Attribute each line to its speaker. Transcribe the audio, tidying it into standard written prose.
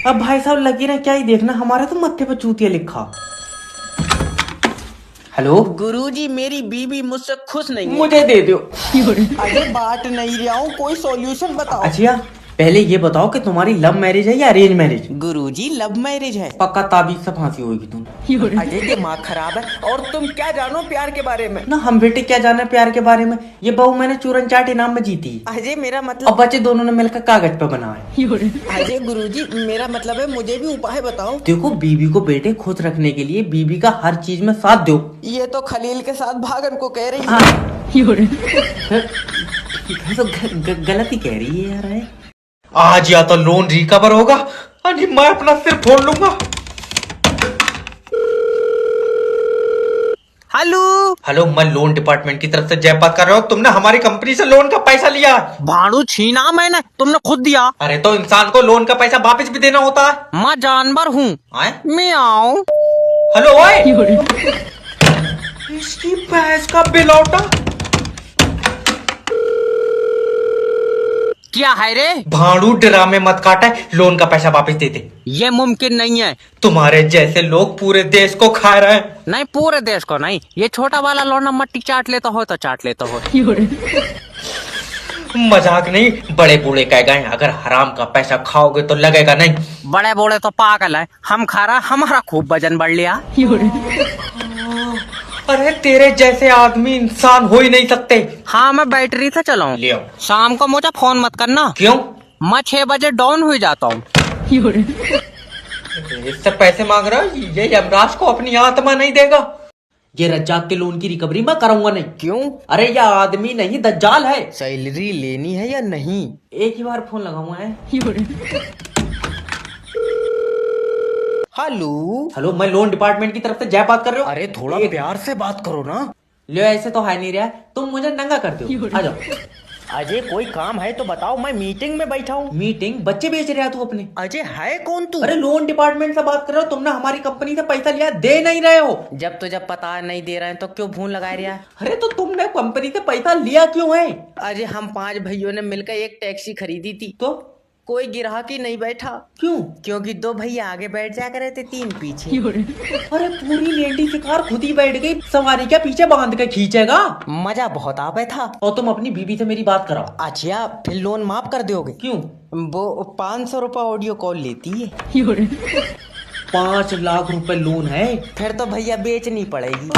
Speaker 1: अब भाई साहब लगी ना क्या ही देखना, हमारे तो मत्थे पर चूतिया लिखा। हेलो
Speaker 2: गुरुजी, मेरी बीवी मुझसे खुश नहीं है।
Speaker 1: मुझे दे दो।
Speaker 2: अरे बांट नहीं रहा हूँ, कोई सॉल्यूशन बताओ।
Speaker 1: अच्छा पहले ये बताओ कि तुम्हारी लव मैरिज है या अरेंज मैरिज?
Speaker 2: गुरुजी लव मैरिज है।
Speaker 1: पक्का ताबीज से फांसी होगी तुम।
Speaker 2: अजय दिमाग खराब है। और तुम क्या जानो प्यार के बारे में?
Speaker 1: ना हम बेटे क्या जाने प्यार के बारे में, ये बहू मैंने चूरन चाट इनाम में जीती।
Speaker 2: अजय मेरा
Speaker 1: अब
Speaker 2: मतलब
Speaker 1: बच्चे दोनों ने मिलकर कागज पे बनाए।
Speaker 2: अजय गुरुजी मेरा मतलब है, मुझे भी उपाय बताओ।
Speaker 1: देखो बीवी को बेटे खुश रखने के लिए बीवी का हर चीज में साथ दो।
Speaker 2: ये तो खलील के साथ भागन को कह रही है।
Speaker 1: हाँ। तो गलती कह रही है यार। आज या तो लोन रिकवर होगा और मैं अपना सिर फोड़ लूंगा।
Speaker 2: हेलो
Speaker 1: हेलो, मैं लोन डिपार्टमेंट की तरफ से जय बात कर रहा हूँ। तुमने हमारी कंपनी से लोन का पैसा लिया।
Speaker 2: भाड़ू छीना मैंने, तुमने खुद दिया।
Speaker 1: अरे तो इंसान को लोन का पैसा वापस भी देना होता है।
Speaker 2: मैं जानवर हूँ। मैं आऊँ।
Speaker 1: हेलो ओए, इसकी भैंस का बिलौटा।
Speaker 2: क्या है रे?
Speaker 1: भाड़ू ड्रामे मत काटा, लोन का पैसा वापस दे दे।
Speaker 2: ये मुमकिन नहीं है।
Speaker 1: तुम्हारे जैसे लोग पूरे देश को खा रहे हैं।
Speaker 2: नहीं, पूरे देश को नहीं, ये छोटा वाला लौंडा मट्टी चाट लेता हो तो चाट लेता हो।
Speaker 1: मजाक नहीं, बड़े बूढ़े कह गए अगर हराम का पैसा खाओगे तो लगेगा नहीं।
Speaker 2: बड़े बूढ़े तो पागल है, हम खा रहा, हमारा खूब वजन बढ़ लिया।
Speaker 1: अरे तेरे जैसे आदमी इंसान हो ही नहीं सकते।
Speaker 2: हाँ मैं बैटरी से चलाऊं।
Speaker 1: ले आओ।
Speaker 2: शाम को मुझे फोन मत करना।
Speaker 1: क्यों?
Speaker 2: मैं 6 बजे डाउन हो जाता हूँ।
Speaker 1: इससे पैसे मांग रहा है, ये यमराज को अपनी आत्मा नहीं देगा। ये रज्जाक के लोन की रिकवरी मैं कराऊंगा नहीं।
Speaker 2: क्यों?
Speaker 1: अरे यह आदमी नहीं दज्जाल है।
Speaker 2: सैलरी लेनी है या नहीं?
Speaker 1: एक ही बार फोन लगाऊंगा है।
Speaker 2: हेलो
Speaker 1: हेलो, मैं लोन डिपार्टमेंट की तरफ से जय बात कर रहे हो।
Speaker 2: अरे थोड़ा प्यार से बात करो ना।
Speaker 1: ले ऐसे तो है नहीं रहा, तुम मुझे नंगा करते हो। आ जाओ।
Speaker 2: अजय कोई काम है तो बताओ, मैं मीटिंग में बैठा हूँ।
Speaker 1: मीटिंग? बच्चे बेच रहा तू अपने।
Speaker 2: अजय है कौन तू?
Speaker 1: अरे लोन डिपार्टमेंट से बात कर रहे हो, तुमने हमारी कंपनी से पैसा लिया, दे नहीं रहे हो।
Speaker 2: जब पता नहीं दे रहे हैं तो क्यों फोन लगा रहा है?
Speaker 1: अरे तो तुमने कंपनी से पैसा लिया क्यों है?
Speaker 2: अजय हम 5 भाइयों ने मिलकर एक टैक्सी खरीदी थी,
Speaker 1: तो
Speaker 2: कोई ग्राहक ही नहीं बैठा।
Speaker 1: क्यों?
Speaker 2: क्योंकि 2 भैया आगे बैठ जा करे थे, 3 पीछे।
Speaker 1: अरे पूरी लेडी की कार खुद ही बैठ गई, सवारी क्या पीछे बांध के खींचेगा?
Speaker 2: मजा बहुत आवे था।
Speaker 1: और तुम अपनी बीवी से मेरी बात कराओ।
Speaker 2: अच्छा फिर लोन माफ कर दोगे?
Speaker 1: क्यों?
Speaker 2: वो 500 रुपए ऑडियो कॉल लेती है।
Speaker 1: 5 लाख रुपए लोन है।
Speaker 2: फिर तो भैया बेचनी पड़ेगी।